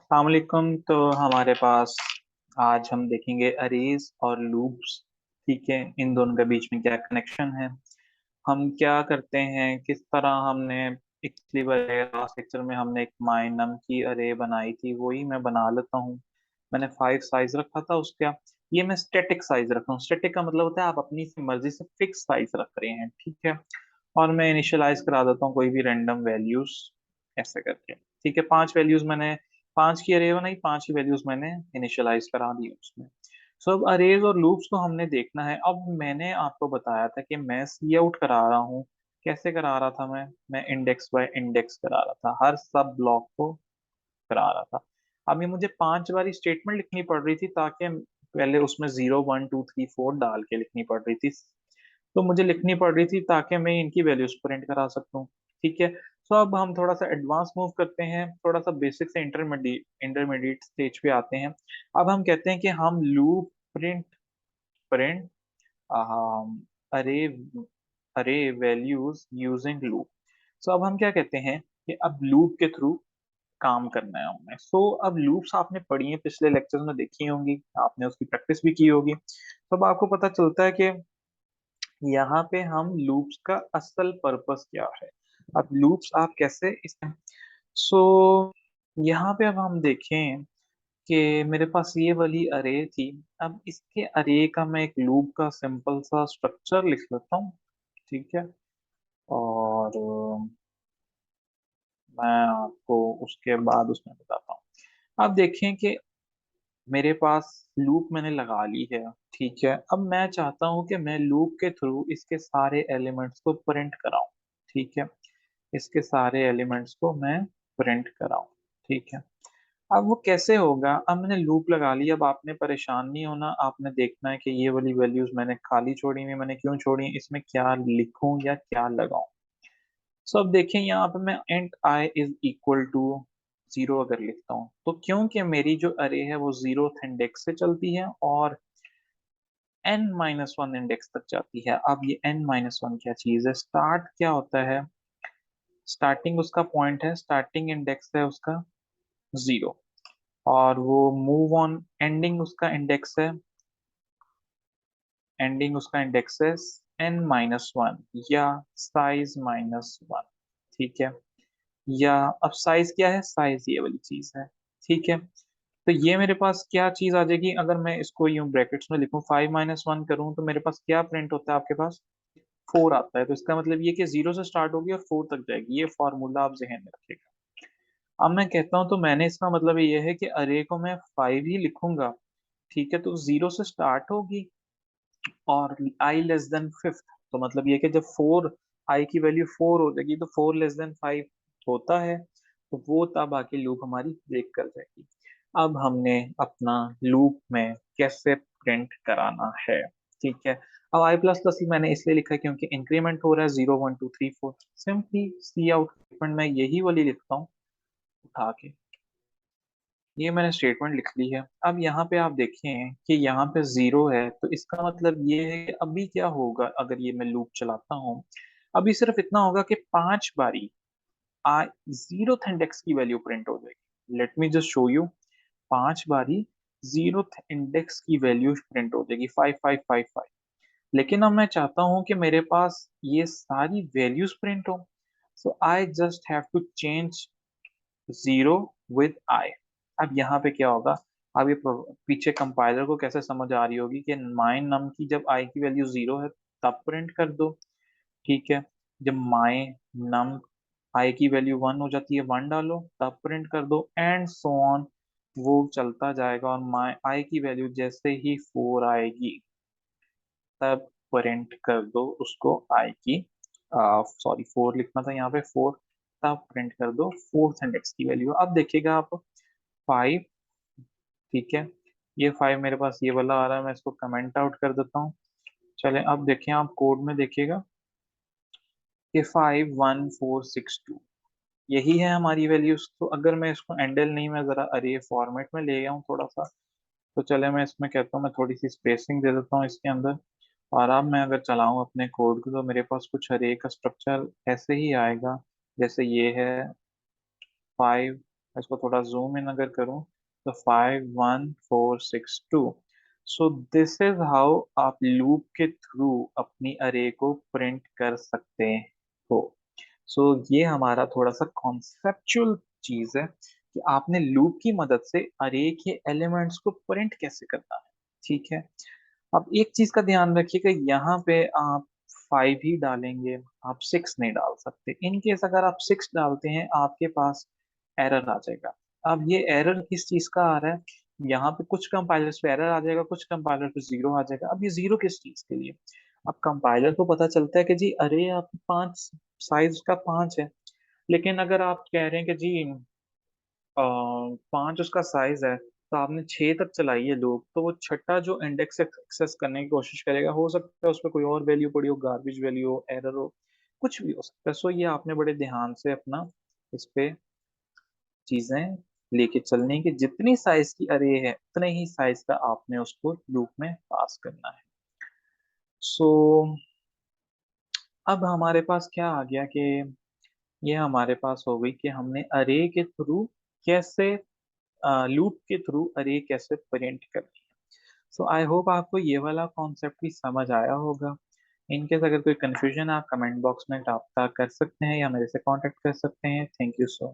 अस्सलाम वालेकुम। तो हमारे पास आज हम देखेंगे अरेज और लूप्स। ठीक है, इन दोनों के बीच में क्या कनेक्शन है, हम क्या करते हैं, किस तरह हमने पिछली बार लास्ट लेक्चर में हमने एक माइनम की अरे बनाई थी, वही मैं बना लेता हूँ। मैंने 5 साइज रखा था उसका। ये मैं स्टैटिक साइज रखा हूँ। स्टैटिक का मतलब होता है आप अपनी सी मर्जी से फिक्स साइज रख रहे हैं, ठीक है। और मैं इनिशियलाइज करा देता हूँ कोई भी रैंडम वैल्यूज ऐसे करके। ठीक है, 5 वैल्यूज मैंने 5 की अरे बनाई, 5 ही वैल्यूज मैंने इनिशियलाइज करा दी उसमें। सो अब अरेज और लूप्स को हमने देखना है। अब मैंने आपको बताया था कि मैं सी आउट करा रहा हूँ। कैसे करा रहा था मैं इंडेक्स बाय इंडेक्स करा रहा था, हर सब ब्लॉक को करा रहा था। अब ये मुझे 5 बारी स्टेटमेंट लिखनी पड़ रही थी, ताकि पहले उसमें 0 1 2 3 4 डाल के लिखनी पड़ रही थी। तो मुझे लिखनी पड़ रही थी ताकि मैं इनकी वैल्यूज प्रिंट करा सकूं। ठीक है। तो अब हम थोड़ा सा एडवांस मूव करते हैं, थोड़ा सा बेसिक से इंटरमीडिएट इंटरमीडिएट स्टेज पे आते हैं। अब हम कहते हैं कि हम लूप प्रिंट प्रिंट अरे अरे वैल्यूज यूजिंग लूप। सो अब हम क्या कहते हैं कि अब लूप के थ्रू काम करना है हमें। अब लूप्स आपने पढ़ी हैं, पिछले लेक्चर्स में देखी होंगी, आपने उसकी प्रैक्टिस भी की होगी। तो अब आपको पता चलता है कि यहाँ पे हम लूप्स का असल पर्पस क्या है। अब लूप्स आप कैसे इस सो यहाँ पे अब हम देखें कि मेरे पास ये वाली अरे थी। अब इसके अरे का मैं एक लूप का सिंपल सा स्ट्रक्चर लिख लेता हूँ। ठीक है। और मैं आपको उसके बाद उसमें बताता हूँ। अब देखें कि मेरे पास लूप मैंने लगा ली है। ठीक है, अब मैं चाहता हूँ कि मैं लूप के थ्रू इसके सारे एलिमेंट्स को प्रिंट कराऊं। ठीक है, इसके सारे एलिमेंट्स को मैं प्रिंट कराऊं। ठीक है। अब वो कैसे होगा, अब मैंने लूप लगा लिया। अब आपने परेशान नहीं होना, आपने देखना है कि ये वाली वैल्यूज मैंने खाली छोड़ी हुई, मैंने क्यों छोड़ी हैं, इसमें क्या लिखूं या क्या लगाऊं। अब देखें यहाँ पे मैं int I is equal to 0 अगर लिखता हूँ, तो क्योंकि मेरी जो अरे है वो 0th इंडेक्स से चलती है और n-1 इंडेक्स तक जाती है। अब ये n-1 क्या चीज है, स्टार्ट क्या होता है, स्टार्टिंग उसका पॉइंट है, स्टार्टिंग इंडेक्स है उसका 0। और वो मूव ऑन एंडिंग उसका इंडेक्स है, एंडिंग उसका इंडेक्स है n-1 या size -1। ठीक है। या अब साइज क्या है, साइज ये वाली चीज है। ठीक है। तो ये मेरे पास क्या चीज आ जाएगी, अगर मैं इसको यूं ब्रैकेट्स में लिखूं 5-1 करूं, तो मेरे पास क्या प्रिंट होता है, आपके पास 4 आता है। तो इसका मतलब ये कि 0 से स्टार्ट होगी और 4 तक जाएगी। ये फॉर्मूला आप जहन में रखिएगा। अब मैं कहता हूं, तो मैंने इसका मतलब ये है कि अरे को मैं 5 ही लिखूंगा। ठीक है, तो 0 से स्टार्ट होगी और i <5। तो मतलब ये कि जब 4 आई की वैल्यू 4 हो जाएगी तो 4<5 होता है, तो वो तब आके लूप हमारी ब्रेक कर जाएगी। अब हमने अपना लूप में कैसे प्रिंट कराना है। ठीक है। अब i++ मैंने इसलिए लिखा है क्योंकि इंक्रीमेंट हो रहा है 0 1 2 3 4। सिंपली सी आउट स्टेटमेंट में यही वाली लिखता हूँ उठा के। ये मैंने स्टेटमेंट लिख ली है। अब यहाँ पे आप देखें कि यहाँ पे 0 है, तो इसका मतलब ये है कि अभी क्या होगा, अगर ये मैं लूप चलाता हूँ, अभी सिर्फ इतना होगा कि 5 बारी आ 0th इंडेक्स की वैल्यू प्रिंट हो जाएगी। Let me just show you. 5 बारी 0th इंडेक्स की वैल्यू प्रिंट हो जाएगी 5555। लेकिन अब मैं चाहता हूँ कि मेरे पास ये सारी वैल्यूज प्रिंट हो। So I just have to change 0 with i. अब यहाँ पे क्या होगा, अब ये पीछे कंपाइलर को कैसे समझ आ रही होगी कि माई नम की जब आई की वैल्यू 0 है तब प्रिंट कर दो। ठीक है। जब माई नम आई की वैल्यू 1 हो जाती है, 1 डालो तब प्रिंट कर दो, एंड सो ऑन। वो चलता जाएगा और माई आई की वैल्यू जैसे ही 4 आएगी तब प्रिंट कर दो उसको आई की, सॉरी 4 लिखना था यहाँ पे, 4। तब प्रिंट कर दो 4th इंडेक्स की वैल्यू। अब देखिएगा आप 5। ठीक है। ये 5 मेरे पास ये वाला आ रहा है, मैं इसको कमेंट आउट कर देता हूँ। चले अब देखें, आप कोड में देखिएगा कि 51462 यही है हमारी वैल्यूज। तो अगर मैं इसको एंडल नहीं, मैं जरा अरे फॉर्मेट में ले गया हूँ थोड़ा सा। तो चले मैं इसमें कहता हूँ, मैं थोड़ी सी स्पेसिंग दे देता हूँ इसके अंदर। और अब मैं अगर चलाऊं अपने कोड को, तो मेरे पास कुछ अरे का स्ट्रक्चर ऐसे ही आएगा जैसे ये है। 5 इसको थोड़ा जूम इन अगर करूं तो 5 1 4 6 2। सो दिस इज हाउ आप लूप के थ्रू अपनी अरे को प्रिंट कर सकते हो। सो ये हमारा थोड़ा सा कॉन्सेप्चुअल चीज है कि आपने लूप की मदद से अरे के एलिमेंट्स को प्रिंट कैसे करना है। ठीक है। अब एक चीज का ध्यान रखिएगा, यहाँ पे आप 5 ही डालेंगे, आप 6 नहीं डाल सकते। इन केस अगर आप 6 डालते हैं आपके पास एरर आ जाएगा। अब ये एरर किस चीज का आ रहा है, यहाँ पे कुछ कंपाइलर्स पे एरर आ जाएगा, कुछ कंपाइलर पे जीरो आ जाएगा। अब ये जीरो किस चीज के लिए, अब कंपाइलर को पता चलता है कि जी अरे आप 5 साइज का 5 है, लेकिन अगर आप कह रहे हैं कि जी 5 उसका साइज है, तो आपने 6 तक चलाई है लूप, तो वो छठा जो इंडेक्स एक्सेस करने की कोशिश करेगा, हो सकता है उस पर कोई और वैल्यू पड़ी हो, गार्बेज वैल्यू हो, एरर हो, कुछ भी हो सकता है। सो ये आपने बड़े ध्यान से अपना इस पे चीजें लेके चलने की, जितनी साइज की अरे है उतने ही साइज का आपने उसको लूप में पास करना है। सो अब हमारे पास क्या आ गया कि ये हमारे पास हो गई कि हमने अरे के थ्रू कैसे, लूप के थ्रू अरे कैसे प्रिंट करनी है। सो आई होप आपको ये वाला कॉन्सेप्ट भी समझ आया होगा। इनकेस अगर कोई कंफ्यूजन है आप कमेंट बॉक्स में टाप कर सकते हैं या मेरे से कांटेक्ट कर सकते हैं। Thank you so